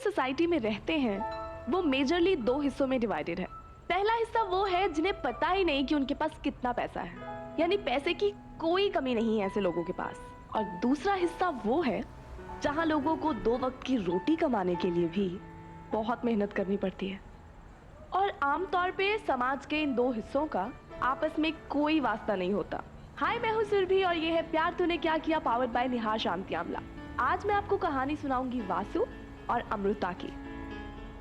Society में रहते हैं वो मेजरली दो हिस्सों में डिवाइडेड है। पहला हिस्सा वो है जिन्हें पता ही नहीं कि उनके पास कितना पैसा है, यानी पैसे की कोई कमी नहीं है ऐसे लोगों के पास। और दूसरा हिस्सा वो है जहां लोगों को 2 वक्त की रोटी कमाने के लिए भी बहुत मेहनत करनी पड़ती है। और आमतौर पे समाज के इन 2 हिस्सों का आपस में कोई वास्ता नहीं होता। हाय, मैं हूँ सुरभि और ये है प्यार तूने क्या किया, पावर्ड बाय निहार शांति आमला। आज मैं आपको कहानी सुनाऊंगी वासु और अमृता की।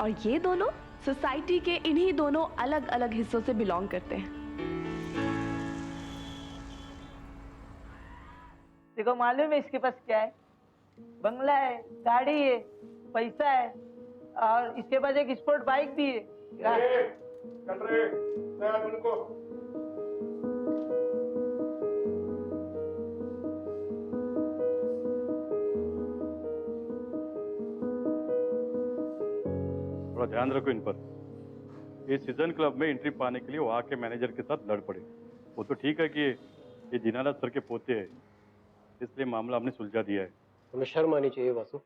और ये दोनों सोसाइटी के इन्हीं दोनों अलग अलग हिस्सों से बिलोंग करते हैं। देखो, मालूम है इसके पास क्या है? बंगला है, गाड़ी है, पैसा है और इसके पास एक स्पोर्ट बाइक भी है। चल रहे उनको थोड़ा ध्यान रखो इन पर। ये सीजन क्लब में एंट्री पाने के लिए वहाँ के मैनेजर के साथ लड़ पड़े। वो तो ठीक है कि ये दीनानाथ सर के पोते हैं, इसलिए मामला हमने सुलझा दिया है। हमें शर्म आनी चाहिए वासु।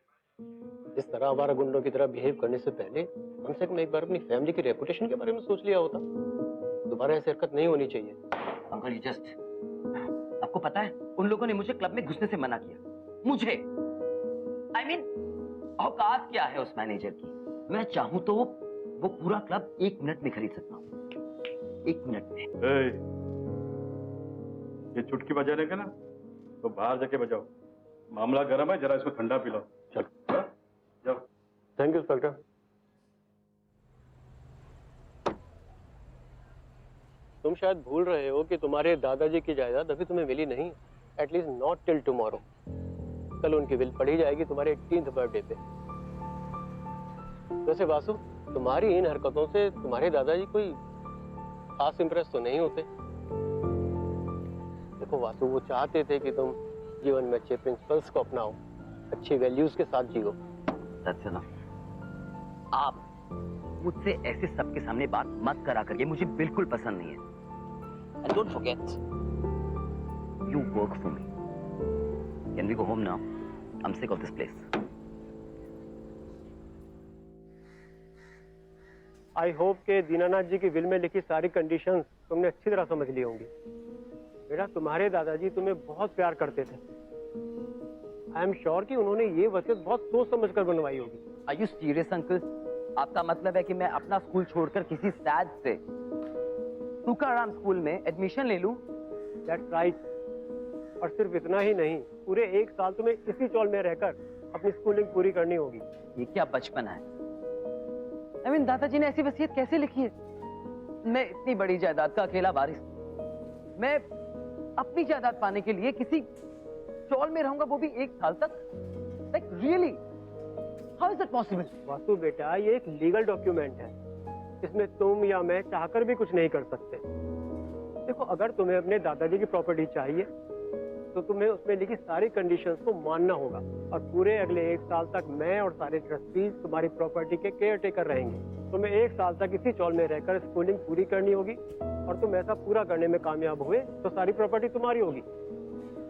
इस तरह हमारा गुंडों की तरह बिहेव करने से पहले कम से कम एक बार अपनी फैमिली की रेपुटेशन के बारे में सोच लिया होता। दोबारा ऐसी हरकत नहीं होनी चाहिए। अंकल यू जस्ट, आपको पता है उन लोगों ने मुझे क्लब में घुसने से मना किया। मुझे I mean, औकात क्या है उस मैनेजर की? मैं चाहूं तो वो पूरा क्लब 1 मिनट में खरीद सकता हूँ। 1 मिनट में। ये चुटकी बजाने का ना तो बाहर जाके बजाओ। मामला गर्म है, जरा इसको ठंडा पिलाओ। चलो जाओ। Thank you inspector. तुम शायद भूल रहे हो कि तुम्हारे दादाजी की जायदाद अभी तुम्हें मिली नहीं, एटलीस्ट नॉट टिल टुमारो। कल उनकी विल पढ़ी जाएगी तुम्हारे 18th बर्थडे पे। वैसे वासु, तुम्हारी इन हरकतों से तुम्हारे दादाजी कोई खास इंप्रेस तो नहीं होते। देखो वासु, वो चाहते थे कि तुम जीवन में अच्छे प्रिंसिपल्स को अपनाओ, अच्छी वैल्यूज के साथ जियो। That's enough. आप मुझसे ऐसे सबके सामने बात मत करा करिए, मुझे बिल्कुल पसंद नहीं है। And don't forget, you work for me. Can we go home now? I'm sick of this place. I hope के दीनानाथ जी की विल में लिखी सारी कंडीशंस तुमने अच्छी तरह समझ ली होंगी। बेटा, तुम्हारे दादाजी तुम्हें बहुत प्यार करते थे। आई एम श्योर कि उन्होंने ये वसीयत बहुत सोच समझ कर बनवाई होगी। Are you serious, uncle? आपका मतलब है कि मैं अपना स्कूल छोड़कर किसी सैड से तुकाराम स्कूल में एडमिशन ले लूं? That's right. और सिर्फ इतना ही नहीं, पूरे 1 साल तुम्हें इसी चौल में रहकर अपनी स्कूलिंग पूरी करनी होगी। ये क्या बचपन है? I mean, दादाजी ने ऐसी वसीयत कैसे लिखी है? मैं इतनी बड़ी जायदाद का अकेला वारिस, मैं अपनी जायदाद पाने के लिए किसी चौल में रहूंगा, वो भी 1 साल तक? Like really? How is that possible? Vasu बेटा, ये एक लीगल डॉक्यूमेंट है। इसमें तुम या मैं चाहकर भी कुछ नहीं कर सकते। देखो, अगर तुम्हें अपने दादाजी की प्रॉपर्टी चाहिए तो तुम्हें उसमें लिखी सारी कंडीशंस को मानना होगा। और पूरे अगले 1 साल तक मैं और सारे ट्रस्टीज तुम्हारी प्रॉपर्टी के केयर टेकर रहेंगे। तुम्हें 1 साल तक इसी चौल में रहकर स्कूलिंग पूरी करनी होगी, और तुम ऐसा पूरा करने में कामयाब हुए तो सारी प्रॉपर्टी तुम्हारी होगी,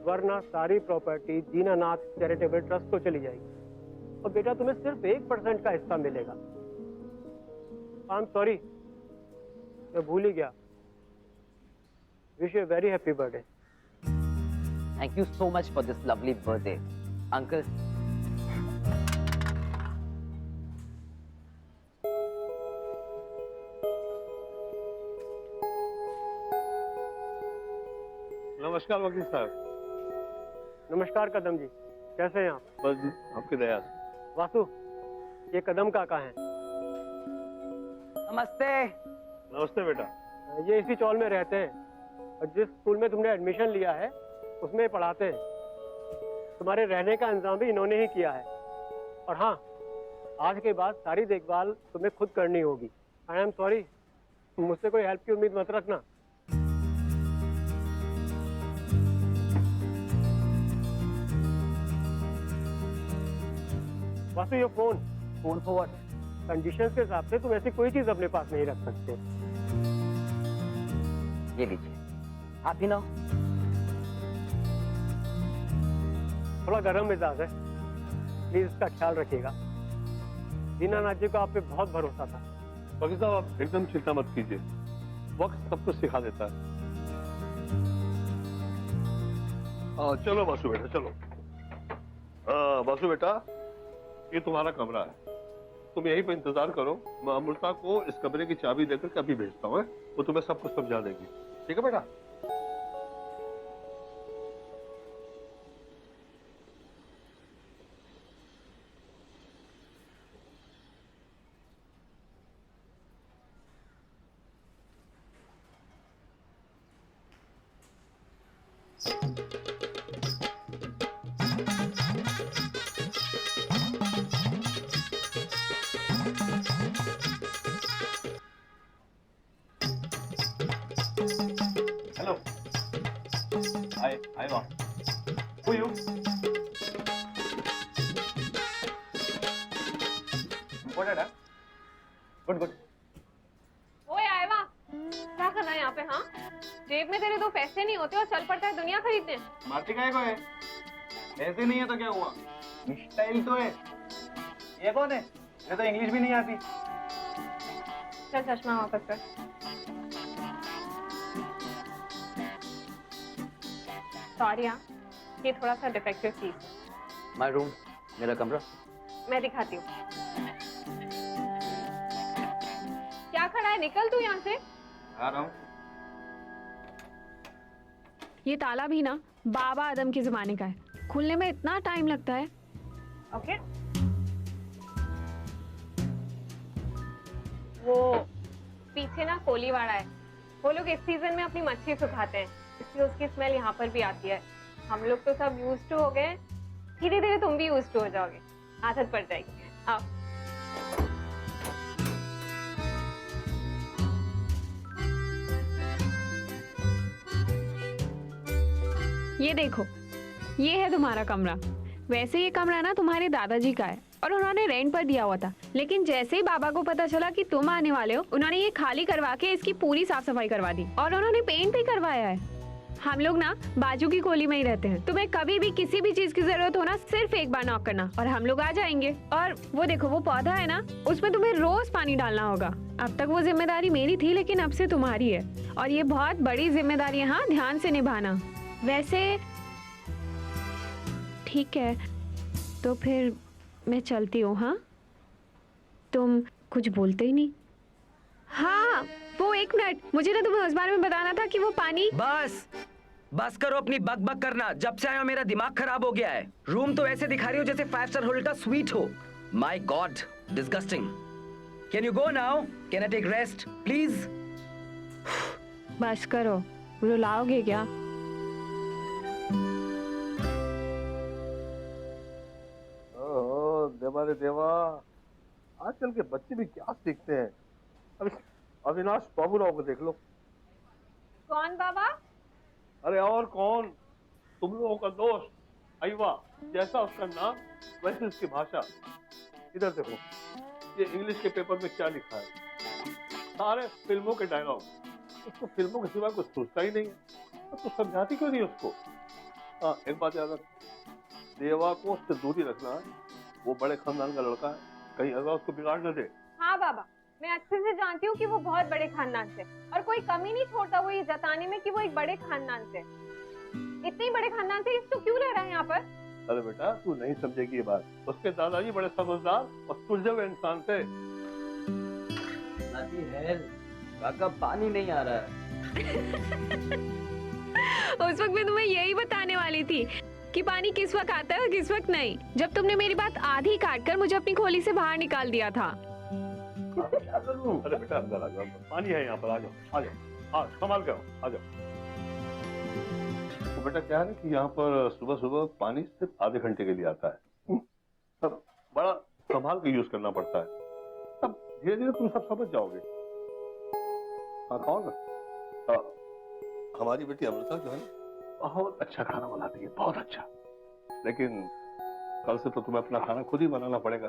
वरना सारी प्रॉपर्टी दीनानाथ चैरिटेबल ट्रस्ट को चली जाएगी। और बेटा, तुम्हें सिर्फ 1% का हिस्सा मिलेगा। आई एम सॉरी, मैं भूल ही गया। Wish you a very happy birthday. Thank you so much for this lovely birthday, uncle. नमस्कार वकील साहब। नमस्कार कदम जी, कैसे हैं आप? बस जी, आपकी दया से। वासु, ये कदम काका हैं। नमस्ते। नमस्ते बेटा। ये इसी चौल में रहते हैं और जिस स्कूल में तुमने एडमिशन लिया है उसमें पढ़ाते हैं। तुम्हारे रहने का इंतजाम भी इन्होंने ही किया है। और हाँ, आज के बाद सारी देखभाल तुम्हें खुद करनी होगी। आई एम सॉरी, मुझसे कोई हेल्प की उम्मीद मत रखना। वासु, ये फोन फॉर व्हाट? कंडीशंस के हिसाब से तुम ऐसी कोई चीज अपने पास नहीं रख सकते। ये लीजिए, आप ही ना। थोड़ा गर्म मिजाज है, प्लीज इसका ख्याल रखिएगा। दीनानाथ जी का आप पे बहुत भरोसा था। वकील साहब आप एकदम चिंता मत कीजिए, वक्त सब कुछ सिखा देता है। चलो वासु बेटा चलो। वासु बेटा ये तुम्हारा कमरा है, तुम यहीं पे इंतजार करो, मैं अमृता को इस कमरे की चाबी देकर के अभी भेजता हूँ, वो तुम्हें सब कुछ समझा देगी, ठीक है बेटा? Hello. Hi, Eva. Who are you? What, Dada? Good. ओए आयवा, क्या करना है यहाँ पे? हाँ, जेब में तेरे 2 पैसे नहीं होते और चल पड़ता है दुनिया खरीदने। मारती काहे को है? पैसे नहीं है तो क्या हुआ? स्टाइल तो है। ये कौन है? ये तो इंग्लिश भी नहीं आती। चल चश्मा वापस कर। सॉरी हाँ, ये थोड़ा सा डिफेक्टिव पीस है। माय रूम, मेरा कमरा। मैं दिखाती हूँ। क्या खड़ा है? निकल तू यहाँ से। आ रहा हूँ। ये ताला भी ना बाबा आदम के जमाने का है, खुलने में इतना टाइम लगता है। ओके। वो पीछे ना कोलीवाड़ा है, वो लोग इस सीजन में अपनी मच्छी सुखाते हैं, इसलिए उसकी स्मेल यहाँ पर भी आती है। हम लोग तो सब यूज्ड टू हो गए, धीरे धीरे तुम भी यूज्ड टू हो जाओगे, आदत पड़ जाएगी। आओ। ये देखो, ये है तुम्हारा कमरा। वैसे ये कमरा ना तुम्हारे दादाजी का है और उन्होंने रेंट पर दिया हुआ था, लेकिन जैसे ही बाबा को पता चला कि तुम आने वाले हो, उन्होंने ये खाली करवा के इसकी पूरी साफ सफाई करवा दी और उन्होंने पेंट भी करवाया है। हम लोग ना बाजू की कोली में ही रहते हैं, तुम्हें कभी भी किसी भी चीज की जरूरत हो ना, सिर्फ एक बार नॉक करना और हम लोग आ जाएंगे। और वो देखो, वो पौधा है ना, उसमें तुम्हें रोज पानी डालना होगा। अब तक वो जिम्मेदारी मेरी थी, लेकिन अब से तुम्हारी है और ये बहुत बड़ी जिम्मेदारी है। हाँ, ध्यान से निभाना। वैसे ठीक है, तो फिर मैं चलती हूँ। हाँ, तुम कुछ बोलते ही नहीं। हाँ, वो 1 मिनट, मुझे ना तुम्हें उस बारे में बताना था कि वो पानी। बस करो अपनी बक बक करना। जब से आया हो मेरा दिमाग खराब हो गया है। रूम तो ऐसे दिखा रही हो जैसे 5 स्टार होटल का स्वीट हो। My god, disgusting. Can you go now? Can I take rest please? बस करो, रुलाओगे क्या? देवा रे देवा, आजकल के बच्चे भी क्या सीखते हैं। अभी अविनाश बाबूराव को देख लो। कौन बाबा? अरे और कौन, तुम लोगों का दोस्त अयवा। जैसा उसका नाम वैसे उसकी भाषा। इधर देखो, ये इंग्लिश के पेपर में क्या लिखा है, सारे फिल्मों के डायलॉग। उसको फिल्मों के सिवा कुछ सोचता ही नहीं है, तो समझाती क्यों नहीं उसको? हाँ, एक बात याद रख, देवा को उससे दूरी रखना है। वो बड़े खानदान का लड़का है, कहीं अगर उसको बिगाड़ न दे। हाँ बाबा, मैं अच्छे से जानती हूँ कि वो बहुत बड़े खानदान से, और कोई कमी नहीं छोड़ता वो ये जताने में कि वो एक बड़े खानदान से। इतने बड़े खानदान से तो क्यों रह रहा है यहाँ पर? अरे बेटा, तू नहीं समझेगी ये बात। उसके दादाजी बड़े समझदार और सुलझे इंसान थे। काका, पानी नहीं आ रहा है। उस वक्त मैं तुम्हें यही बताने वाली थी कि पानी किस वक्त आता है और किस वक्त नहीं, जब तुमने मेरी बात आधी काट कर मुझे अपनी खोली से बाहर निकाल दिया था। क्या करूं? अरे बेटा अंदर आ जाओ, पानी है यहाँ पर, आ जाओ आ जाओ, हाँ संभाल के आओ, आ जाओ। तो बेटा क्या है ना कि यहाँ पर सुबह सुबह पानी सिर्फ आधे घंटे के लिए आता है, तब बड़ा संभाल के यूज करना पड़ता है। तब धीरे धीरे तुम सब समझ जाओगे। हाँ खाओ ना। हमारी बेटी अमृता जो है ना, बहुत अच्छा खाना बनाती है, बहुत अच्छा। लेकिन कल से तो तुम्हें अपना खाना खुद ही बनाना पड़ेगा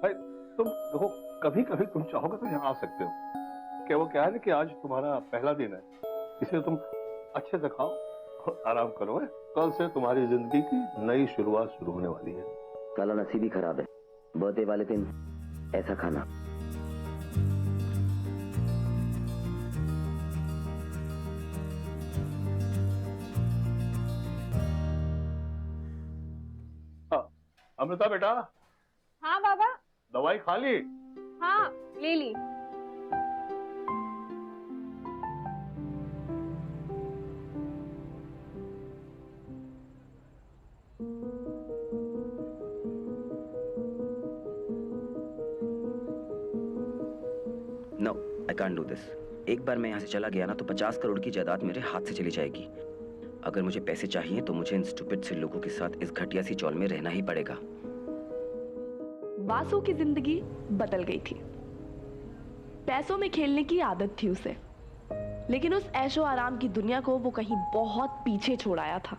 भाई। तुम देखो, कभी कभी तुम चाहोगे तो यहाँ आ सकते हो। क्या वो क्या है ना कि आज तुम्हारा पहला दिन है, इसलिए तुम अच्छे से खाओ और आराम करो। है कल से तुम्हारी जिंदगी की नई शुरुआत शुरू होने वाली है। काला नसीब ही खराब है, बर्थडे वाले दिन ऐसा खाना। अमृता बेटा, हाँ बाबा। दवाई खा ली? हाँ ले ली। No, I can't do this. एक बार मैं यहाँ से चला गया ना तो 50 करोड़ की जायदाद मेरे हाथ से चली जाएगी। अगर मुझे पैसे चाहिए तो मुझे इन स्टूपिड से लोगों के साथ इस घटिया सी चौल में रहना ही पड़ेगा। वासु की जिंदगी बदल गई थी। पैसों में खेलने की आदत थी उसे, लेकिन उस ऐशो आराम की दुनिया को वो कहीं बहुत पीछे छोड़ आया था,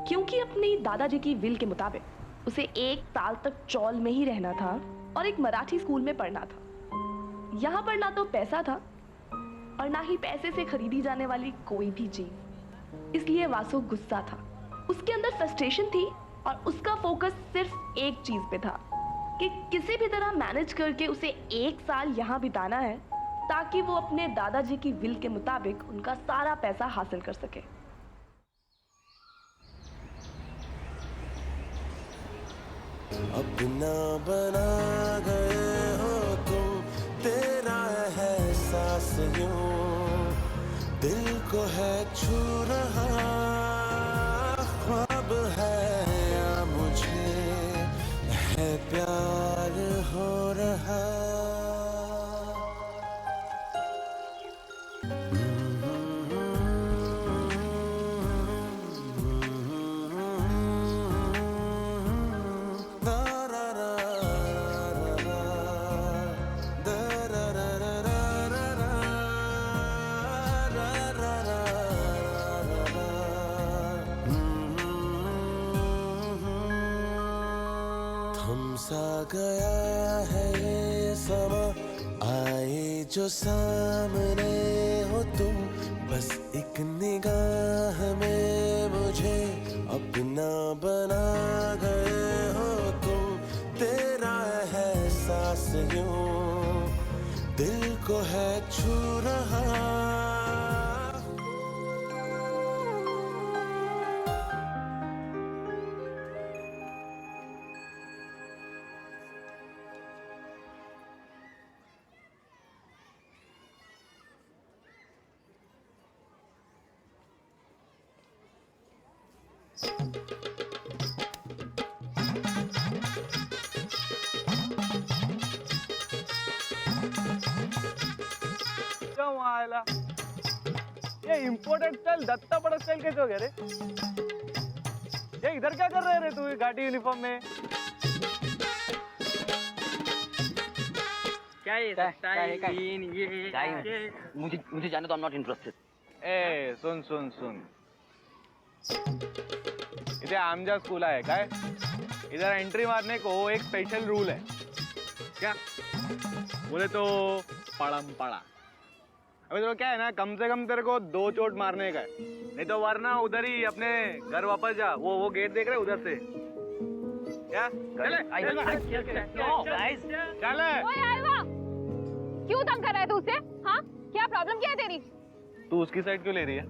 क्योंकि अपनी दादाजी की विल के मुताबिक उसे 1 साल तक चौल में ही रहना था और एक मराठी स्कूल में पढ़ना था। यहाँ पर ना तो पैसा था और ना ही पैसे से खरीदी जाने वाली कोई भी चीज। इसलिए वासु गुस्सा था, उसके अंदर फ्रस्ट्रेशन थी और उसका फोकस सिर्फ एक चीज पे था कि किसी भी तरह मैनेज करके उसे 1 साल यहाँ बिताना है ताकि वो अपने दादाजी की विल के मुताबिक उनका सारा पैसा हासिल कर सके। अपना बना गए हो तुम, तेरा एहसास यूं दिल को है छू रहा, ख्वाब है या मुझे है प्यार हो रहा। थमसा गया है ये समा, आए जो सामने हो तुम, बस एक निगाह में मुझे अपना बना गए हो तुम, तेरा एहसास यूं दिल को है छू रहा। आयला ये इम्पोर्टेड स्टाइल दत्ता बड़ा स्टाइल कैसे हो गया रे? ये इधर क्या कर रहे रे तू घाटी यूनिफॉर्म में? क्या ये मुझे जाने तो आई एम नॉट इंटरेस्टेड। ए सुन सुन सुन, इथे आमजा स्कूल आहे काय? इधर एंट्री मारने को एक स्पेशल रूल है। क्या बोले तो पड़म पड़ा। अभी तो क्या है ना, कम से कम तेरे को 2 चोट मारने का है, नहीं तो वरना उधर ही अपने घर वापस जा। वो गेट देख रहे उधर से। क्या चले चले। क्यों तंग कर रहा है तू उसे? हाँ क्या प्रॉब्लम क्या है तेरी? तू उसकी साइड क्यों ले रही है?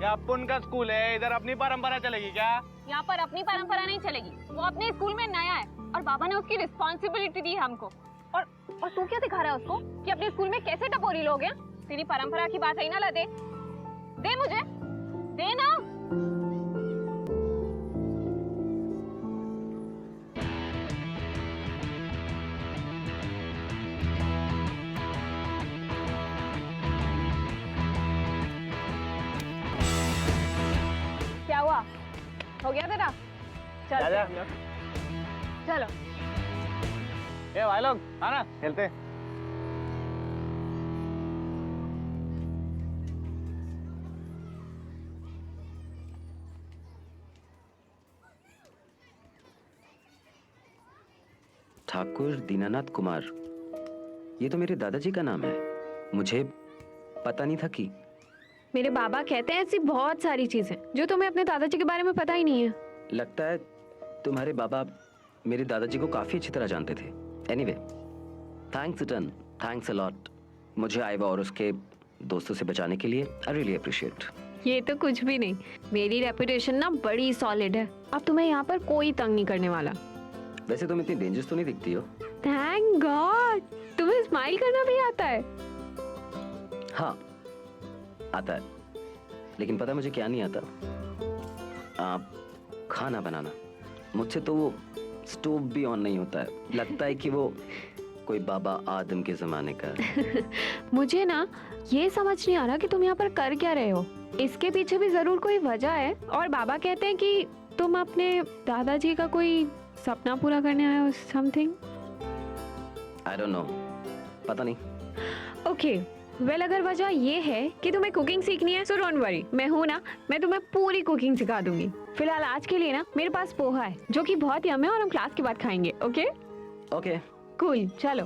ये अपन का स्कूल है, इधर अपनी परंपरा चलेगी क्या? यहाँ पर अपनी परंपरा नहीं चलेगी। वो अपने स्कूल में नया है और बाबा ने उसकी रिस्पॉन्सिबिलिटी दी हमको। और तू क्या दिखा रहा है उसको कि अपने स्कूल में कैसे टपोरी लोग हैं? तेरी परंपरा की बात है ना लदे, दे मुझे, दे ना। क्या हुआ? हो गया तेरा? चल जा। चलो। ए भाई लोग आना खेलते। ठाकुर दीनानाथ कुमार, ये तो मेरे दादाजी का नाम है। मुझे पता नहीं था कि मेरे बाबा कहते हैं ऐसी बहुत सारी चीजें जो तुम्हें अपने दादाजी के बारे में पता ही नहीं है। लगता है तुम्हारे बाबा मेरे दादाजी को काफी अच्छी तरह जानते थे। Anyway, thanks ton, thanks a lot मुझे आइवा और उसके दोस्तों से बचाने के लिए। I really appreciate. ये तो कुछ भी नहीं, मेरी रेपुटेशन ना बड़ी सॉलिड है। अब तुम्हें यहाँ पर कोई तंग नहीं करने वाला। वैसे तुम इतनी डेंजरस तो नहीं दिखती हो। थैंक गॉड, तुम्हें स्माइल करना भी आता है। हाँ आता है, लेकिन पता है मुझे क्या नहीं आता? आप खाना बनाना। मुझसे तो वो स्टोव भी ऑन नहीं होता है, लगता है कि वो कोई बाबा आदम के जमाने का है। मुझे ना ये समझ नहीं आ रहा कि तुम यहाँ पर कर क्या रहे हो। इसके पीछे भी जरूर कोई वजह है। और बाबा कहते हैं कि तुम अपने दादाजी का कोई सपना पूरा करने आए हो, समथिंग। आई डोंट नो, पता नहीं। ओके वेल, अगर वजह ये है कि तुम्हें कुकिंग सीखनी है, सो डोंट वरी, मैं हूँ ना, मैं तुम्हें पूरी कुकिंग सिखा दूंगी। फिलहाल आज के लिए ना मेरे पास पोहा है जो कि बहुत यम है और हम क्लास के बाद खाएंगे। ओके ओके कूल, चलो।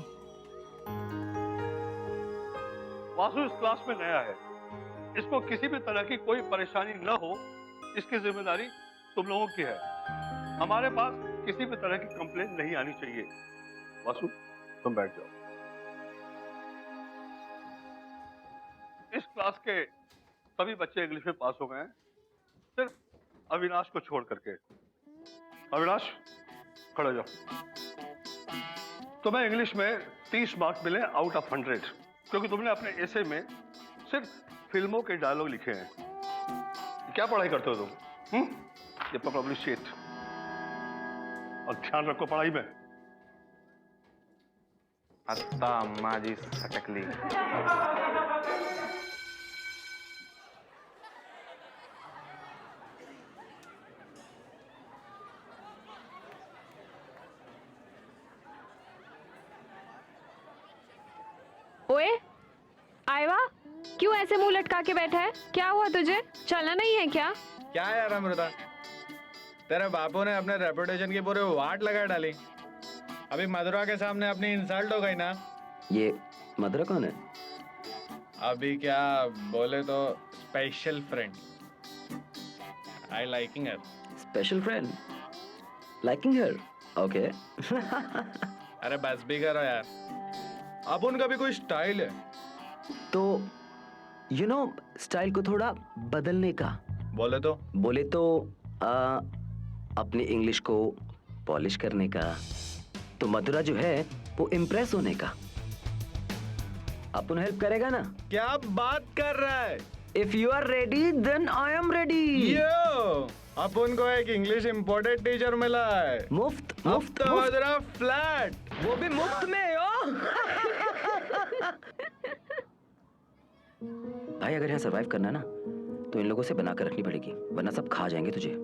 वासु इस क्लास में नया है, इसको किसी भी तरह की कोई परेशानी न हो, इसकी जिम्मेदारी तुम लोगों की है। हमारे पास किसी भी तरह की कंप्लेंट नहीं आनी चाहिए। वासु तुम बैठ जाओ। इस क्लास के सभी बच्चे इंग्लिश में पास हो गए हैं, सिर्फ अविनाश को छोड़ करके। अविनाश खड़े हो जाओ। तुम्हें इंग्लिश में 30 मार्क्स मिले आउट ऑफ 100, क्योंकि तुमने अपने एसे में सिर्फ फिल्मों के डायलॉग लिखे हैं। क्या पढ़ाई करते हो तुम? ये पब्लिश शीट, और ध्यान रखो पढ़ाई में। आता अम्मा जी सटकली। ओए आयवा, क्यों ऐसे मुंह लटका के बैठा है? क्या हुआ तुझे? चलना नहीं है क्या? क्या यार अमृता, तेरे बापू ने अपने रेपुटेशन की पूरे वाट लगा डाली। अभी मधुरा के सामने अपनी इंसल्ट हो गई ना। ये मधुरा कौन है? अभी क्या बोले तो स्पेशल फ्रेंड। आई लाइकिंग हर। स्पेशल फ्रेंड, लाइकिंग हर, ओके। अरे बस भी करो यार, अब उनका भी कोई स्टाइल है। तो यू नो, स्टाइल को थोड़ा बदलने का। बोले तो अपनी इंग्लिश को पॉलिश करने का। तो मधुरा जो है वो इम्प्रेस होने का। अपन हेल्प करेगा ना? क्या बात कर रहा है? If you are ready then I am ready. Yo, अपन को एक इंग्लिश इम्पोर्टेड टीचर मिला है। मुफ्त अब मुफ्त तो मुफ्त। मधुरा फ्लैट, वो भी मुफ्त में यो। भाई अगर यहाँ सरवाइव करना है ना, तो इन लोगों से बना कर रखनी पड़ेगी, वरना सब खा जाएंगे तुझे।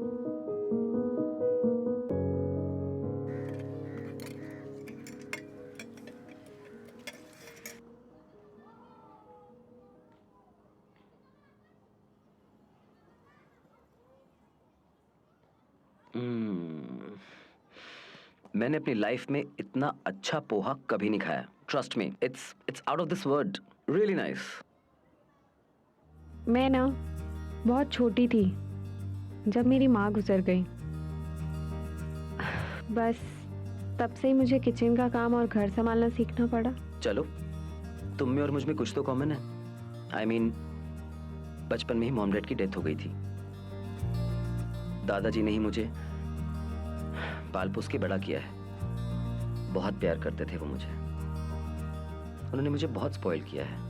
मैंने अपनी लाइफ में इतना अच्छा पोहा कभी नहीं खाया। Trust me, it's out of this world, really nice. मैं ना बहुत छोटी थी जब मेरी माँ गुजर गई। बस तब से ही मुझे किचन का काम और घर संभालना सीखना पड़ा। चलो, तुम में और मुझ में कुछ तो कॉमन है। आई मीन, बचपन में ही मॉम डैड की डेथ हो गई थी। दादाजी ने ही मुझे पाल पोस के बड़ा किया है। बहुत प्यार करते थे वो मुझे। उन्होंने मुझे बहुत स्पॉइल किया है,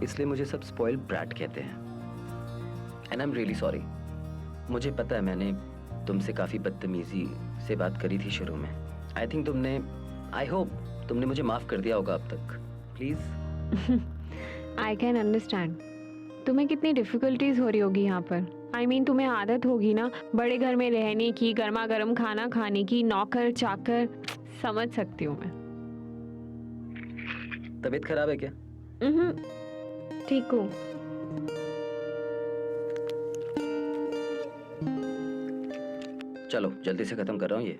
इसलिए मुझे सब स्पॉइल ब्रैट कहते हैं। And I am really sorry. मुझे पता है मैंने तुमसे काफी बदतमीजी से बात करी थी शुरू में। आई थिंक तुमने, आई होप तुमने मुझे माफ कर दिया होगा अब तक। प्लीज। आई कैन अंडरस्टैंड तुम्हें कितनी डिफिकल्टीज हो रही होगी यहाँ पर। आई मीन तुम्हें आदत होगी ना बड़े घर में रहने की, गर्मा गर्म खाना खाने की, नौकर चाकर। समझ सकती हूँ मैं। तबीयत खराब है क्या? ठीक हूँ। चलो जल्दी से खत्म कर रहा हूँ ये।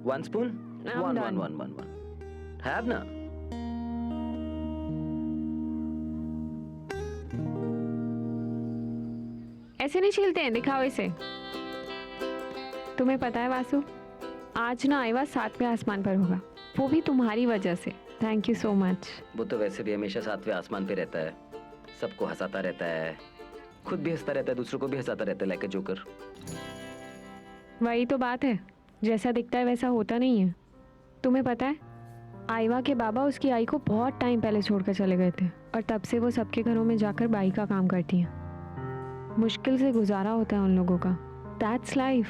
1 स्पून, I'm 1 done. 1 1 1 1 हैव ना। ऐसे नहीं छीलते हैं, दिखाओ इसे। तुम्हें पता है वासु, आज ना आईवा 7वें आसमान पर होगा, वो भी तुम्हारी वजह से। Thank you so much. वो तो वैसे भी हमेशा 7वें आसमान पे रहता है, सबको हंसाता रहता है, खुद भी हंसता रहता है, दूसरों को भी हंसाता रहता है, लाइक अ जोकर। वही तो बात है, जैसा दिखता है वैसा होता नहीं है। तुम्हें पता है, आईवा के बाबा उसकी आई को बहुत टाइम पहले छोड़कर चले गए थे और तब से वो सबके घरों में जाकर बाई का काम करती हैं। मुश्किल से गुजारा होता है उन लोगों का। That's life.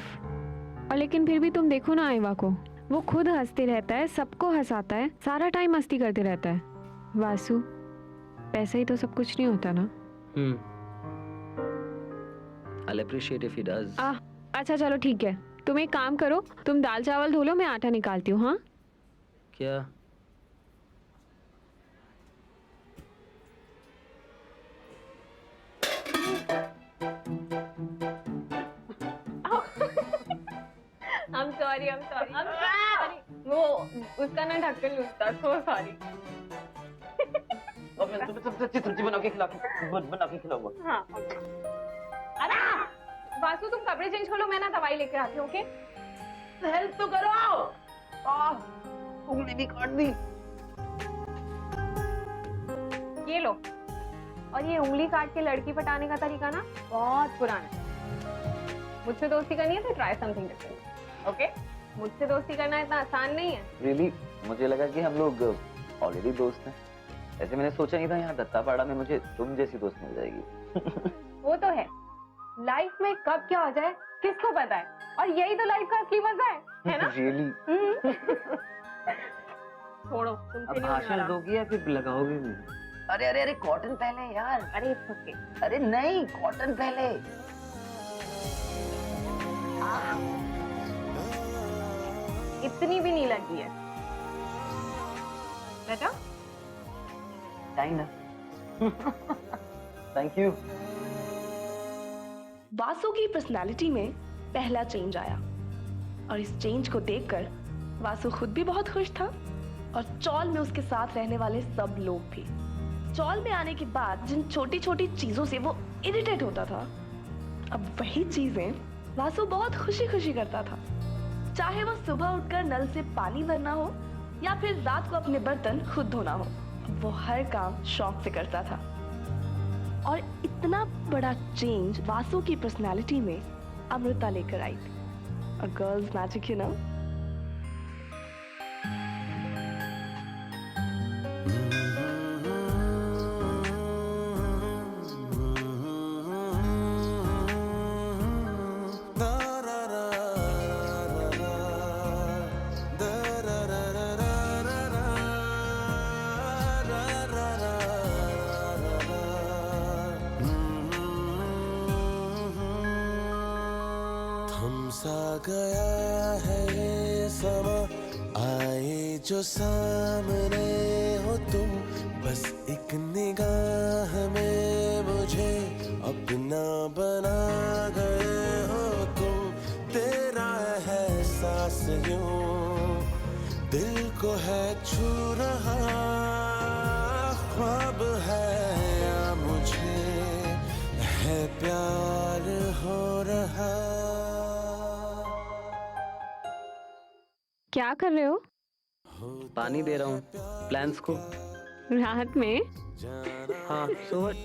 और लेकिन फिर भी तुम देखो ना आईवा को, वो खुद हंसते रहता है, सबको हंसाता है, सारा टाइम मस्ती करते रहता है। वासु, पैसा ही तो सब कुछ नहीं होता ना। I'll appreciate if he does. अच्छा चलो ठीक है, तुम एक काम करो, तुम दाल चावल धो लो, मैं आटा निकालती हूँ। हाँ क्या? I'm sorry. वो उसका ना ढक्कन लूज था, so sorry. और मैं तुम्हें सबसे अच्छी सब्जी बना के खिलाऊंगा। हाँ. अरे वासु, तुम कपड़े चेंज कर लो, मैं ना दवाई लेकर आती हूँ। ओके? हेल्प तो करो। उंगली भी काट दी। ये लो। और ये उंगली काट के लड़की पटाने का तरीका ना बहुत पुराना है। मुझसे दोस्ती करनी है तो ट्राई समथिंग डिफरेंट। ओके? मुझसे दोस्ती करना इतना आसान नहीं है। रियली मुझे लगा कि हम लोग ऑलरेडी दोस्त हैं। ऐसे मैंने सोचा नहीं था यहाँ दत्तापाड़ा में मुझे तुम जैसी दोस्त मिल जाएगी। वो तो है, लाइफ में कब क्या हो जाए किसको पता है, और यही तो लाइफ का असली मजा है ना? रियली। छोड़ो, तुमसे अब नहीं होने भाषण वाला। दोगी या फिर लगाओगी भी? अरे कॉटन पहले यार। अरे ओके। अरे नहीं, कॉटन पहले। इतनी भी नहीं लगी है बेटा। Time thank you. वासु की पर्सनालिटी में पहला चेंज आया और इस चेंज को देखकर वासु खुद भी बहुत खुश था और चौल में उसके साथ रहने वाले सब लोग भी। चौल में आने के बाद जिन छोटी छोटी चीजों से वो इरिटेट होता था, अब वही चीजें वासु बहुत खुशी खुशी करता था। चाहे वो सुबह उठकर नल से पानी भरना हो या फिर रात को अपने बर्तन खुद धोना हो, वो हर काम शौक से करता था। और इतना बड़ा चेंज वासु की पर्सनालिटी में अमृता लेकर आई थी। A girl's magic, you know? सा गया है ये समा, आए जो सामने हो तुम, बस एक निगाह में मुझे अपना बना गए हो तुम। तेरा एहसास यूं दिल को है छू रहा, ख्वाब है या मुझे है प्यार हो रहा। क्या कर रहे हो? पानी दे रहा हूँ प्लांट्स को। रात में? हाँ, सो व्हाट?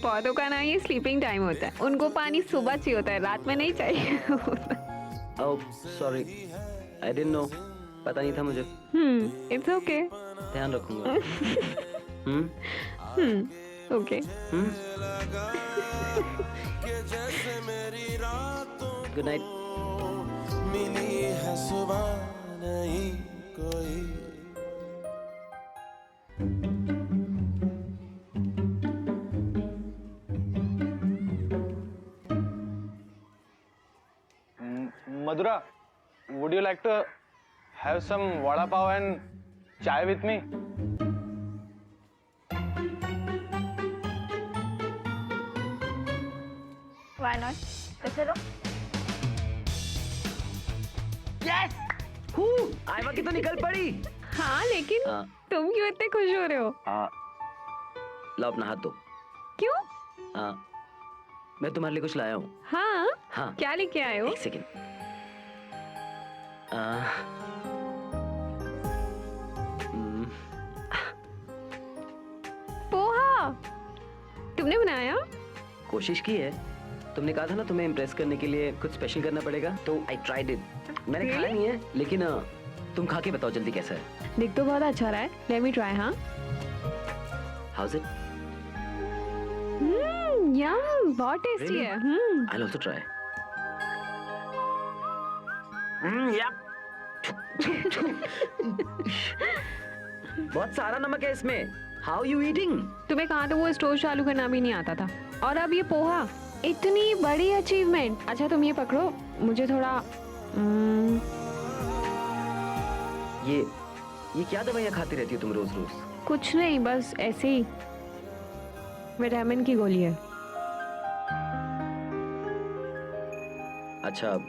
पौधों का ना ये स्लीपिंग टाइम होता है, उनको पानी सुबह चाहिए होता है, रात में नहीं चाहिए होता। Oh sorry, I didn't know, पता नहीं था मुझे। It's okay. ध्यान रखूंगा। ओके। Good night. मिली है सुबह नहीं कोई। Madhura, would you like to have some vada pav and chai with me? Why not? तो चलो। यस! आईवा की तो निकल पड़ी। हाँ लेकिन तुम क्यों इतने खुश हो रहे हो? लो अपना हाथ दो। क्यों? मैं तुम्हारे लिए कुछ लाया हूँ। हाँ? हाँ। क्या लेके आए हो? एक सेकंड। पोहा तुमने बनाया? कोशिश की है। तुमने कहा था ना तुम्हें इम्प्रेस करने के लिए कुछ स्पेशल करना पड़ेगा, तो आई ट्राइड इट। मैंने खाया नहीं है, लेकिन तुम खा के बताओ जल्दी कैसा है। दिख तो बहुत अच्छा रहा है। Let me try. हाँ, हाउ इज इट? यम, बहुत टेस्टी Really? है। I will also try. या बहुत सारा नमक है इसमें। How you eating? तुम्हें कहा तो वो स्टोव चालू करना भी नहीं आता था, और अब ये पोहा, इतनी बड़ी अचीवमेंट। अच्छा तुम ये पकड़ो, मुझे थोड़ा ये क्या दवाइयाँ खाती रहती हो तुम रोज रोज? कुछ नहीं, बस ऐसे ही विटामिन की गोली है। अच्छा, अब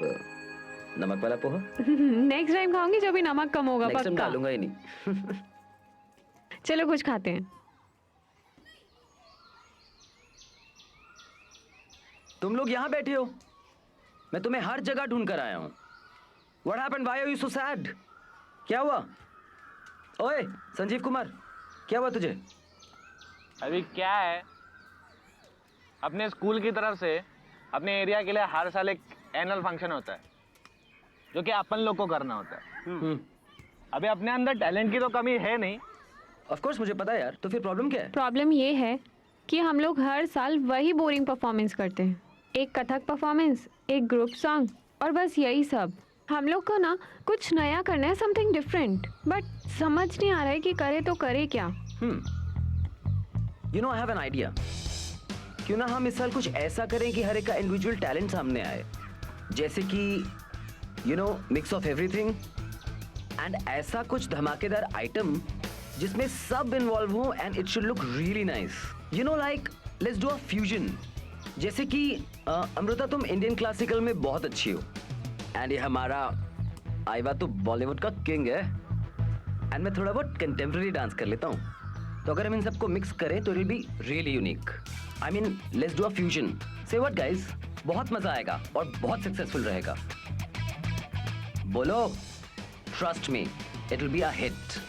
नमक वाला पोहा नेक्स्ट टाइम खाऊंगी जब भी नमक कम होगा। नेक्स्ट टाइम पक्का। डालूंगा ही नहीं। चलो कुछ खाते हैं। तुम लोग यहाँ बैठे हो, मैं तुम्हें हर जगह ढूंढ कर आया हूँ। What happened? Why are you so sad? क्या हुआ? ओए संजीव कुमार, क्या हुआ तुझे? अभी क्या है, अपने स्कूल की तरफ से अपने एरिया के लिए हर साल एक एनुअल फंक्शन होता है, जो कि अपन लोग को करना होता है। अभी अपने अंदर टैलेंट की तो कमी है नहीं। ऑफ कोर्स मुझे पता है यार, तो फिर प्रॉब्लम क्या है? प्रॉब्लम ये है कि हम लोग हर साल वही बोरिंग परफॉर्मेंस करते हैं। एक कथक परफॉर्मेंस, एक ग्रुप सॉन्ग, और बस यही सब। हम लोग को ना कुछ नया करना है, समथिंग डिफरेंट, बट समझ नहीं आ रहा है कि करे तो करे क्या। You know I have an idea. क्यों ना हम इस साल कुछ ऐसा करें कि हर एक का इंडिविजुअल टैलेंट सामने आए, जैसे कि you know mix of everything, and ऐसा कुछ धमाकेदार आइटम जिसमें सब इन्वॉल्व हो and it should look really nice. You know like let's do a fusion. जैसे कि अमृता तुम इंडियन क्लासिकल में बहुत अच्छी हो, एंड ये हमारा आईवा तो बॉलीवुड का किंग है, एंड मैं थोड़ा बहुत कंटेम्प्रेरी डांस कर लेता हूँ। तो अगर हम इन सबको मिक्स करें तो it will be really unique. I mean let's do a fusion. से व्हाट गाइस? बहुत मजा आएगा और बहुत सक्सेसफुल रहेगा। बोलो, trust me, it will be a hit.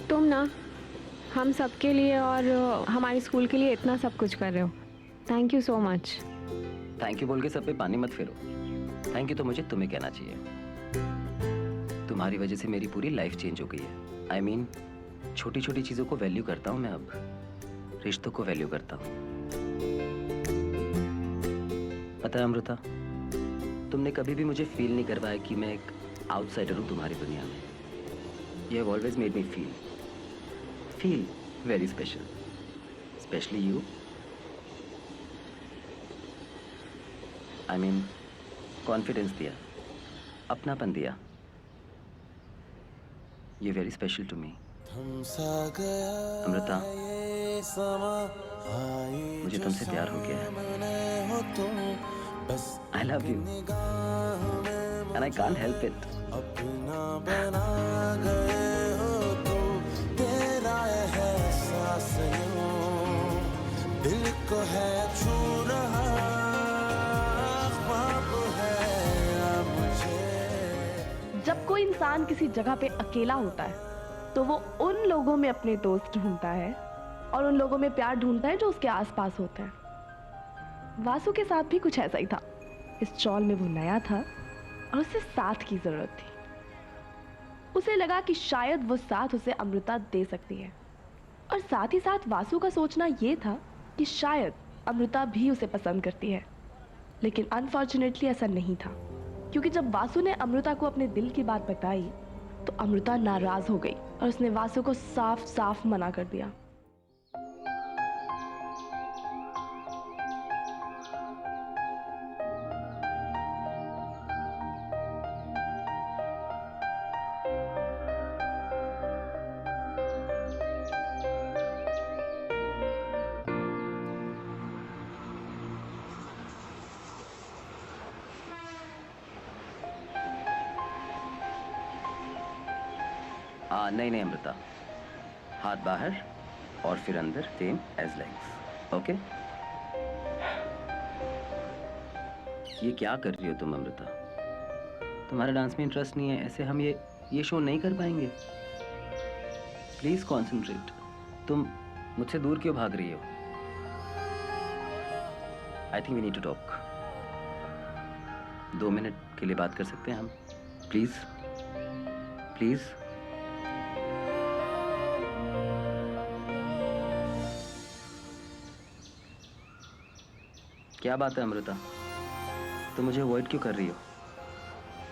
तुम ना हम सबके लिए और हमारे स्कूल के लिए इतना सब कुछ कर रहे हो। Thank you so much. Thank you बोल के सब पे पानी मत फेरो। थैंक यू तो मुझे तुम्हें कहना चाहिए। तुम्हारी वजह से मेरी पूरी लाइफ चेंज हो गई है। आई मीन छोटी छोटी चीज़ों को वैल्यू करता हूँ मैं अब, रिश्तों को वैल्यू करता हूँ। पता है अमृता, तुमने कभी भी मुझे फील नहीं करवाया कि मैं एक आउटसाइडर हूँ तुम्हारी दुनिया में। You have always made me feel very special, specially you. I mean confidence दिया, अपनापन दिया। You very special to me Amrita. मुझे तुमसे प्यार हो गया है। आई love you and I can't help it. अपना बना गए हो तुम, तेरा एहसास यूं मुझको है छू रहा, ख्वाब है या मुझे। जब कोई इंसान किसी जगह पे अकेला होता है तो वो उन लोगों में अपने दोस्त ढूंढता है और उन लोगों में प्यार ढूंढता है जो उसके आसपास होते हैं। वासु के साथ भी कुछ ऐसा ही था। इस चौल में वो नया था और उसे साथ की जरूरत थी। उसे लगा कि शायद वो साथ उसे अमृता दे सकती है, और साथ ही साथ वासु का सोचना ये था कि शायद अमृता भी उसे पसंद करती है। लेकिन अनफॉर्चुनेटली ऐसा नहीं था, क्योंकि जब वासु ने अमृता को अपने दिल की बात बताई तो अमृता नाराज हो गई और उसने वासु को साफ साफ मना कर दिया। नहीं नहीं अमृता, हाथ बाहर और फिर अंदर, सेम एज लेग्स। ओके? ये क्या कर रही हो तुम अमृता? तुम्हारा डांस में इंटरेस्ट नहीं है, ऐसे हम ये शो नहीं कर पाएंगे। Please concentrate. तुम मुझसे दूर क्यों भाग रही हो? I think we need to talk. 2 minute के लिए बात कर सकते हैं हम? Please please. क्या बात है अमृता, तुम मुझे अवॉइड क्यों कर रही हो?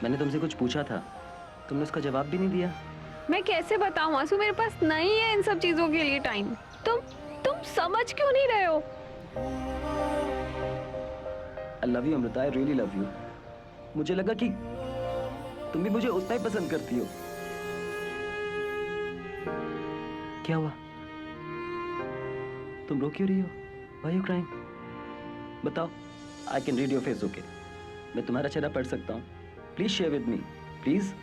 मैंने तुमसे कुछ पूछा था, तुमने उसका जवाब भी नहीं दिया। मैं कैसे बताऊं आंसू, मेरे पास नहीं है इन सब चीजों के लिए टाइम। तुम समझ क्यों नहीं रहे हो? आई love you Amrita, I really love you. मुझे लगा कि तुम भी मुझे उतना ही पसंद करती हो। क्या हुआ? तुम रो क्यों रही हो? Why are you crying? बताओ। I can read your face. Okay, मैं तुम्हारा चेहरा पढ़ सकता हूँ। Please share with me, please.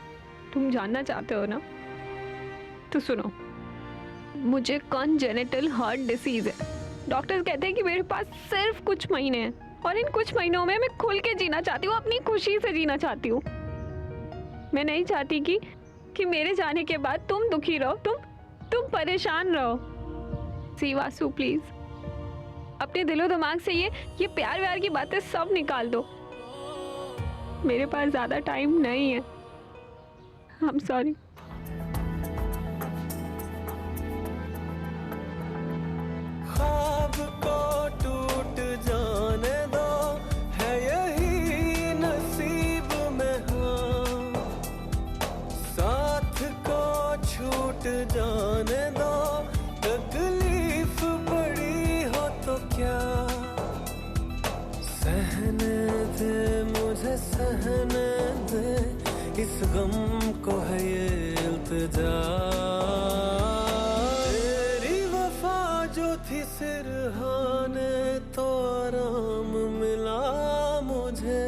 तुम जानना चाहते हो ना, तो सुनो। मुझे कॉन्जेनिटल हार्ट डिसीज है। डॉक्टर्स कहते हैं कि मेरे पास सिर्फ कुछ महीने हैं, और इन कुछ महीनों में मैं खुल के जीना चाहती हूँ, अपनी खुशी से जीना चाहती हूँ। मैं नहीं चाहती कि मेरे जाने के बाद तुम दुखी रहो, तुम परेशान रहो। सी वासु, प्लीज अपने दिलो दिमाग से ये प्यार व्यार की बातें सब निकाल दो। मेरे पास ज्यादा टाइम नहीं है। I am sorry. ख्वाब को टूट जाने दो, है यही नसीब में। हाँ, साथ को छूट जाने दो, तकलीफ बड़ी हो तो क्या, सहने दे मुझे, सहने दे इस गम को, है ये इल्तिजा। तेरी वफा जो थी सिरहाने, तो आराम मिला मुझे।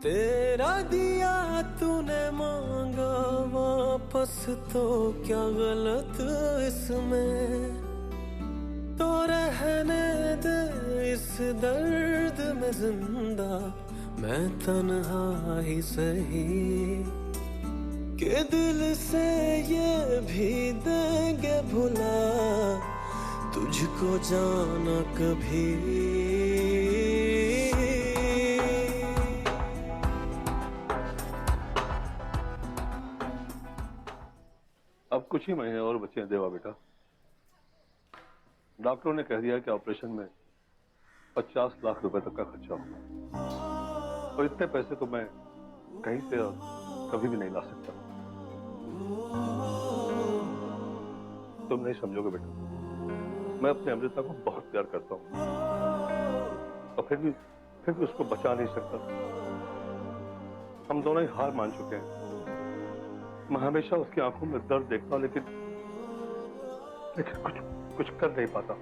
तेरा दिया तूने मांगा वापस, तो क्या गलत इसमें। तो रहने दे इस दर्द में जिंदा, मैं तन्हा ही सही, के दिल से ये भी देंगे भुला, तुझको जाना कभी। अब कुछ ही महीने और बचे हैं देवा बेटा। डॉक्टरों ने कह दिया कि ऑपरेशन में 50 लाख रुपए तक का खर्चा होगा, और इतने पैसे तो मैं कहीं से कभी भी नहीं ला सकता। तुम नहीं समझोगे बेटा, मैं अपनी अमृता को बहुत प्यार करता हूँ, और फिर भी उसको बचा नहीं सकता। हम दोनों ही हार मान चुके हैं। मैं हमेशा उसकी आंखों में दर्द देखता हूं, लेकिन कुछ कर नहीं पाता।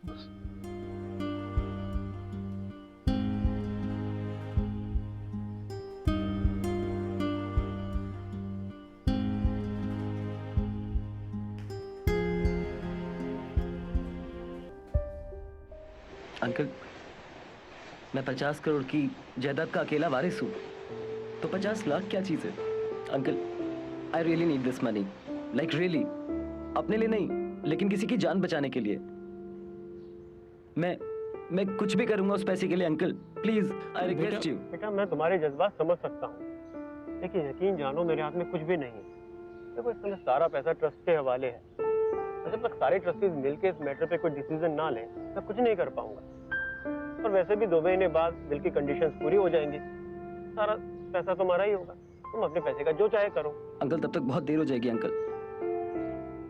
बस अंकल, मैं 50 करोड़ की जायदाद का अकेला वारिस हूँ, तो 50 लाख क्या चीज़ है? Uncle, I really need this money, like really, अपने लिए नहीं, लेकिन किसी की जान बचाने के लिए। मैं कुछ भी करूंगा उस पैसे के लिए uncle, please I request you. बेटा, मैं तुम्हारे जज्बात समझ सकता हूँ, लेकिन यकीन जानो मेरे हाथ में कुछ भी नहीं है। देखो, इस समय सारा पैसा ट्रस्ट के हवाले है, और जब तक सारे ट्रस्टीज मिलकर इस मैटर पे कोई डिसीजन ना लें, मैं कुछ नहीं कर पाऊंगा। और वैसे भी 2 महीने बाद बिल की कंडीशंस पूरी हो जाएंगी, सारा पैसा तुम्हारा ही होगा, तुम अपने पैसे का जो चाहे करो। अंकल, तब तक बहुत देर हो जाएगी अंकल।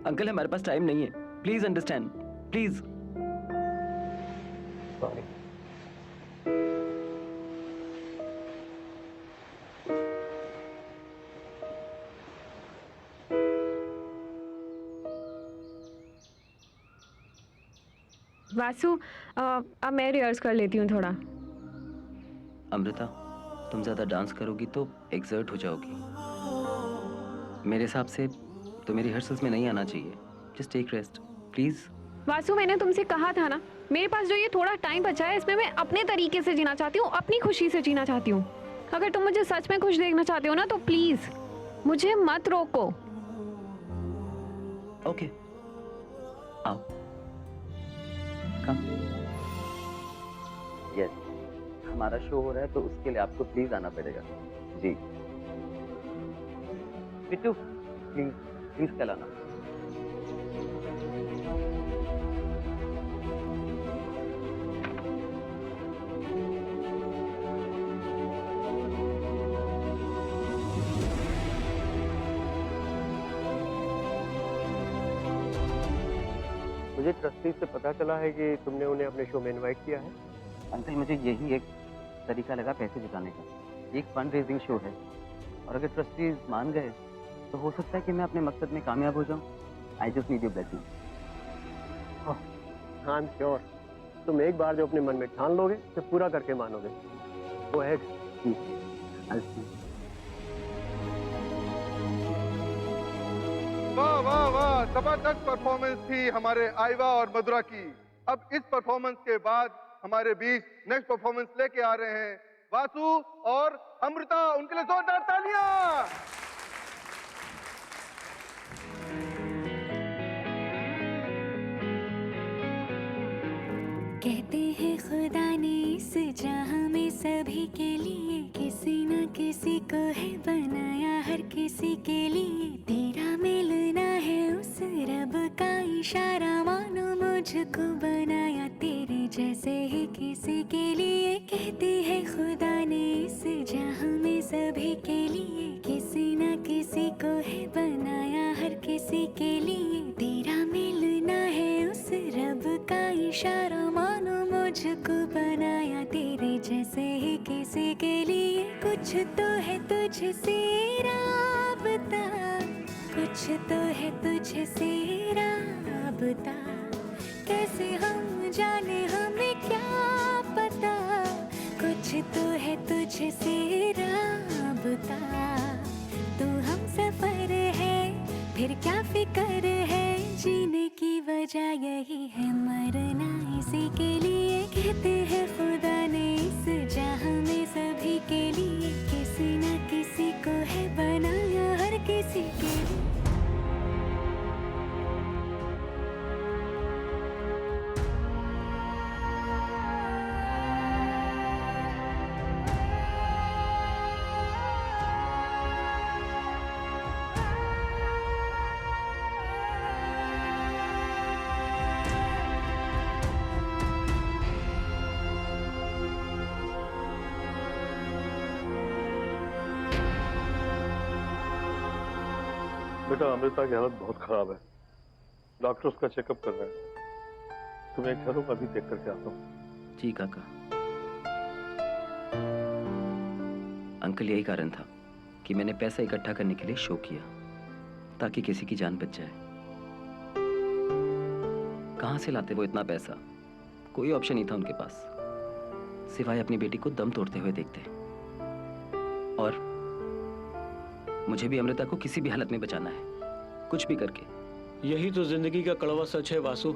अंकल, हमारे पास टाइम नहीं है, please understand, please. Sorry. Vasu, अब मैं रिहर्स कर लेती हूँ थोड़ा। अमृता, तुम ज्यादा डांस करोगी तो एक्सर्ट हो जाओगी। मेरे हिसाब से तुम्हें रिहर्सल्स में नहीं आना चाहिए। Just take rest please. Vasu, मैंने तुमसे कहा था ना, मेरे पास जो ये थोड़ा टाइम बचा है, इसमें मैं अपने तरीके से जीना चाहती हूँ, अपनी खुशी से जीना चाहती हूँ। अगर तुम मुझे सच में खुश देखना चाहते हो ना, तो प्लीज मुझे मत रोको। ओके, आओ, कम। यस, हमारा शो हो रहा है तो उसके लिए आपको प्लीज आना पड़ेगा। जी बिट्टू, प्लीज प्लीज कल आना। मुझे ट्रस्टी से पता चला है कि तुमने उन्हें अपने शो में इनवाइट किया है। अंकल, मुझे यही एक तरीका लगा पैसे जुटाने का। एक फंड रेजिंग शो है, और अगर ट्रस्टीज मान गए तो हो सकता है कि मैं अपने मकसद में कामयाब हो जाऊं। I just need your blessing. I am sure, तुम एक बार जो अपने मन में ठान लोगे तो पूरा करके मानोगे। Go ahead. वाह वाह वाह, जबरदस्त परफॉर्मेंस थी हमारे आइवा और मधुरा की। अब इस परफॉर्मेंस के बाद हमारे बीच नेक्स्ट परफॉर्मेंस लेके आ रहे हैं वासु और अमृता। उनके लिए जोरदार तालियां। कहते हैं खुदा ने इस जहां में सभी के लिए किसी न किसी को है बनाया, हर किसी के लिए तेरा मिलना है उस रब का इशारा। मानो मुझको बनाया तेरे जैसे ही किसी के लिए। कहते हैं खुदा ने इस जहां में सभी के लिए किसी न किसी को है बनाया, हर किसी के लिए तेरा मिलना है उस रब का इशारा। मानो मुझको बनाया तेरे जैसे ही किसी के लिए। कुछ तो है तुझसे राबता, कुछ तो है तुझसे राबता। कैसे हम जाने, हमें क्या पता। कुछ तो है तुझसे राबता। तू हम सफर है, फिर क्या फिक्र है। जीने की वजह यही है, मरना इसी के लिए। कहते हैं खुदा ने इस जहां में सभी के लिए किसी न किसी को है बनाया, हर किसी के लिए। बेटा, अमृता की हालत बहुत खराब है, डॉक्टर उसका चेकअप कर रहे हैं। तुम्हें चलो, अभी देख करके आता हूँ। जी काका। अंकल, यही कारण था कि मैंने पैसा इकट्ठा करने के लिए शो किया, ताकि किसी की जान बच जाए। कहां से लाते वो इतना पैसा? कोई ऑप्शन नहीं था उनके पास, सिवाय अपनी बेटी को दम तोड़ते हुए देखते। और मुझे भी अमृता को किसी भी हालत में बचाना है, कुछ भी करके। यही तो जिंदगी का कड़वा सच है वासु।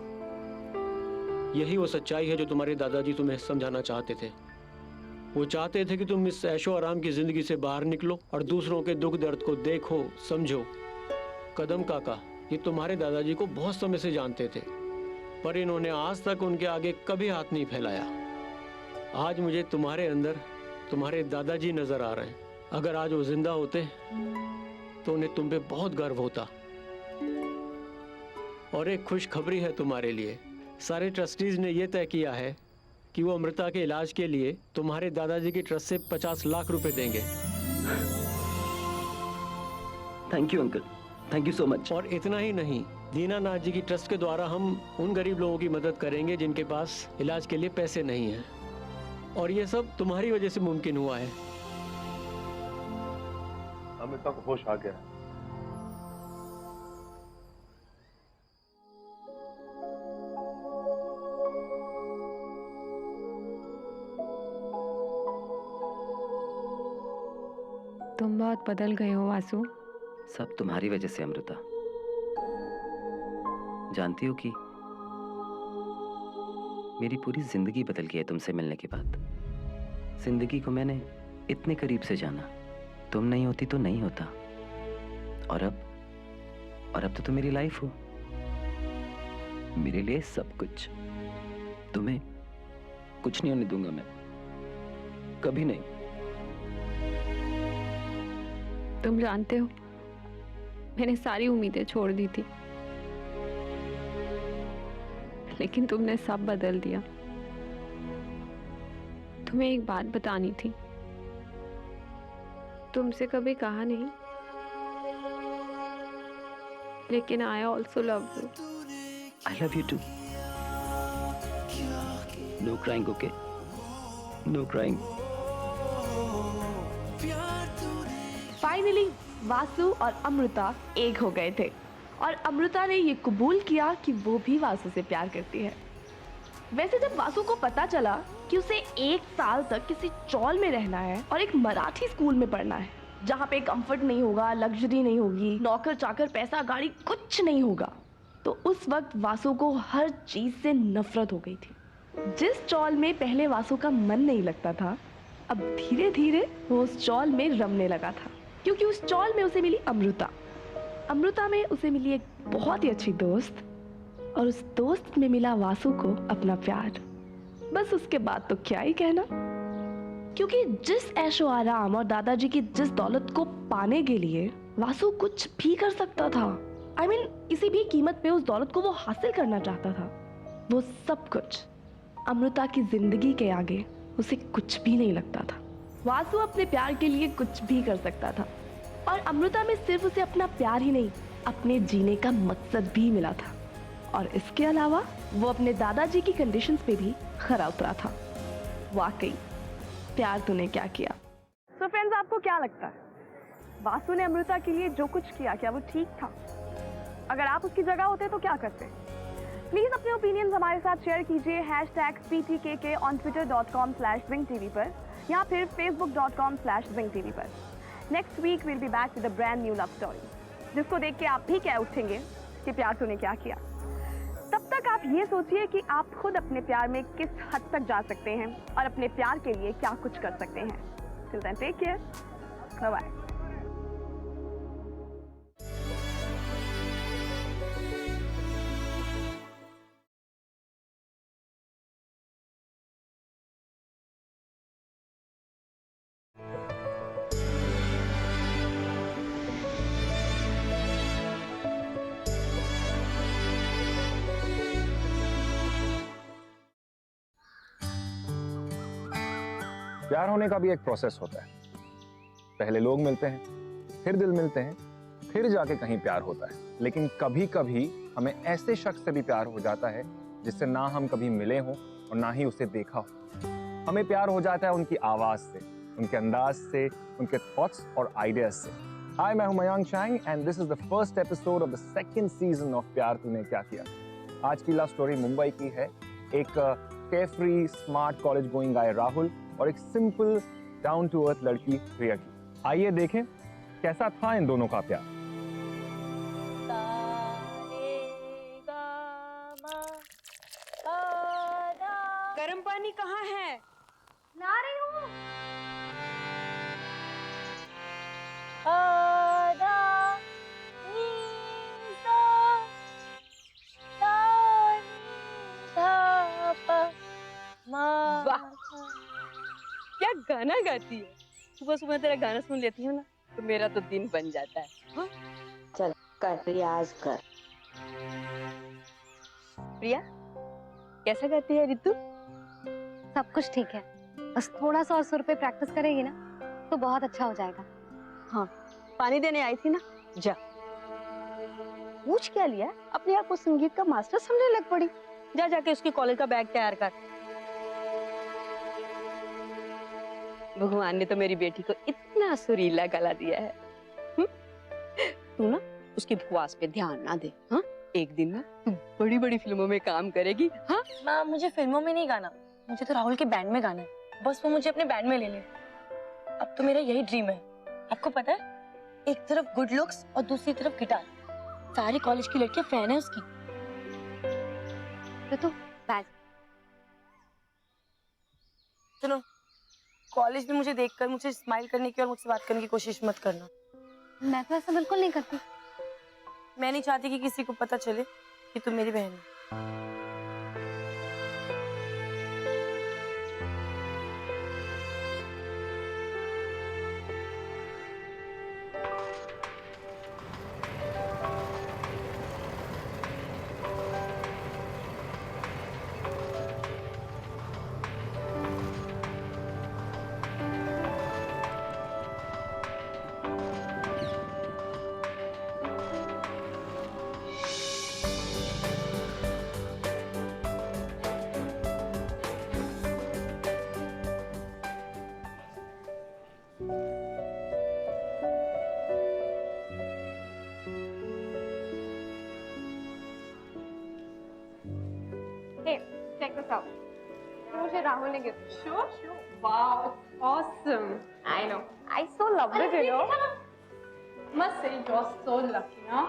यही वो सच्चाई है जो तुम्हारे दादाजी तुम्हें समझाना चाहते थे। वो चाहते थे कि तुम इस ऐशो आराम की जिंदगी से बाहर निकलो और दूसरों के दुख दर्द को देखो, समझो। कदम काका ये तुम्हारे दादाजी को बहुत समय से जानते थे, पर इन्होंने आज तक उनके आगे कभी हाथ नहीं फैलाया। आज मुझे तुम्हारे अंदर तुम्हारे दादाजी नजर आ रहे हैं। अगर आज वो जिंदा होते तो उन्हें तुम पे बहुत गर्व होता। और एक खुशखबरी है तुम्हारे लिए, सारे ट्रस्टीज ने यह तय किया है कि वो अमृता के इलाज के लिए तुम्हारे दादाजी की ट्रस्ट से 50 लाख रुपए देंगे। Thank you uncle, thank you so much. और इतना ही नहीं, दीनानाथ जी की ट्रस्ट के द्वारा हम उन गरीब लोगों की मदद करेंगे जिनके पास इलाज के लिए पैसे नहीं हैं। और ये सब तुम्हारी वजह से मुमकिन हुआ है। अमृता को होश आ गया है। तुम बहुत बदल गए हो वासु। सब तुम्हारी वजह से अमृता। जानती हो कि मेरी पूरी जिंदगी बदल गई है तुमसे मिलने के बाद। जिंदगी को मैंने इतने करीब से जाना, तुम नहीं होती तो नहीं होता। और अब तो तुम मेरी लाइफ हो, मेरे लिए सब कुछ। तुम्हें कुछ नहीं होने दूंगा मैं, कभी नहीं। तुम जानते हो मैंने सारी उम्मीदें छोड़ दी थी, लेकिन तुमने सब बदल दिया। तुम्हें एक बात बतानी थी, तुमसे कभी कहा नहीं, लेकिन I also love you. I love you too. No crying, okay? No crying. Finally Vasu और अमृता एक हो गए थे और अमृता ने ये कबूल किया कि वो भी वासु से प्यार करती है। वैसे जब वासु को पता चला कि उसे 1 साल तक किसी चौल में रहना है और एक मराठी स्कूल में पढ़ना है जहाँ पे कंफर्ट नहीं होगा, लग्जरी नहीं होगी, नौकर चाकर, पैसा, गाड़ी कुछ नहीं होगा, तो उस वक्त वासु को हर चीज से नफरत हो गई थी। जिस चौल में पहले वासु का मन नहीं लगता था, अब धीरे धीरे वो उस चौल में रमने लगा था, क्योंकि उस चौल में उसे मिली अमृता। अमृता में उसे मिली एक बहुत ही अच्छी दोस्त और उस दोस्त में मिला वासु को अपना प्यार। बस उसके बाद तो क्या ही कहना, क्योंकि जिस ऐशो आराम और दादाजी की जिस दौलत को पाने के लिए वासु कुछ भी कर सकता था, I mean, किसी भी कीमत पे उस दौलत को वो हासिल करना चाहता था, वो सब कुछ अमृता की जिंदगी के आगे उसे कुछ भी नहीं लगता था। वासु अपने प्यार के लिए कुछ भी कर सकता था और अमृता में सिर्फ उसे अपना प्यार ही नहीं, अपने जीने का मकसद भी मिला था। और इसके अलावा वो अपने दादाजी की कंडीशंस पे भी खरा उतरा था। वाकई प्यार तूने क्या किया। सो फ्रेंड्स, आपको क्या लगता है वासु ने अमृता के लिए जो कुछ किया, क्या वो ठीक था? अगर आप उसकी जगह होते तो क्या करते? प्लीज अपने ओपिनियंस हमारे साथ शेयर कीजिए #PTKK ऑन twitter.com/ZingTV पर या फिर facebook.com/ZingTV पर। Next week will be back with a brand new love story, जिसको देख के आप भी क्या उठेंगे कि प्यार तूने क्या किया। तब तक आप ये सोचिए कि आप खुद अपने प्यार में किस हद तक जा सकते हैं और अपने प्यार के लिए क्या कुछ कर सकते हैं। Till then take care, bye bye. प्यार होने का भी एक प्रोसेस होता है। पहले लोग मिलते हैं, फिर दिल मिलते हैं, फिर जाके कहीं प्यार होता है। लेकिन कभी कभी हमें ऐसे शख्स से भी प्यार हो जाता है जिससे ना हम कभी मिले हों और ना ही उसे देखा हो। हमें प्यार हो जाता है उनकी आवाज से, उनके अंदाज से, उनके थॉट्स और आइडियाज से। हाय, मैं हूं Mayank Chang and this is the first episode of the second season of Pyaar Tune क्या किया। आज की लव स्टोरी मुंबई की है। एक केयरफ्री स्मार्ट कॉलेज गोइंग गाय राहुल और एक सिंपल डाउन टू अर्थ लड़की प्रिया की। आइए देखें कैसा था इन दोनों का प्यार। गर्म पानी कहाँ है? ला रही हूँ। वाह, क्या गाना गाती है। सुबह सुबह तेरा गाना सुन लेती हूँ ना तो मेरा तो दिन बन जाता है। हाँ? चल कर रियाज कर। प्रिया, कैसा गाती है रितु? सब कुछ ठीक है, बस थोड़ा सा और सुर पे प्रैक्टिस करेगी ना तो बहुत अच्छा हो जाएगा। हाँ, पानी देने आई थी ना, जा। पूछ क्या लिया? अपने आप को संगीत का मास्टर समझने लग पड़ी। जा जाके उसकी कॉलेज का बैग तैयार कर। भगवान ने तो मेरी बेटी को इतना सुरीला गला दिया है। तू ना उसकी बकवास पे ध्यान ना दे। हाँ, एक दिन ना तू बड़ी बड़ी फिल्मों में काम करेगी। हाँ माँ, मुझे फिल्मों में नहीं गाना, मुझे तो राहुल के बैंड में गाना है। बस वो मुझे अपने बैंड में ले ले। अब तो मेरा यही ड्रीम है। आपको पता है, एक तरफ गुड लुक्स और दूसरी तरफ गिटार। सारी कॉलेज की लड़कियां फैन है उसकी। तो बैठ। सुनो, कॉलेज में मुझे देखकर मुझे स्माइल करने की और मुझसे बात करने की कोशिश मत करना। मैं तो ऐसा बिल्कुल नहीं करती। मैं नहीं चाहती कि किसी को पता चले कि तुम मेरी बहन हो। Hey, check this out. मुझे राहुल ने gift. Sure. Wow, awesome. I know. I so love it, you know. Must say you're so lucky, huh?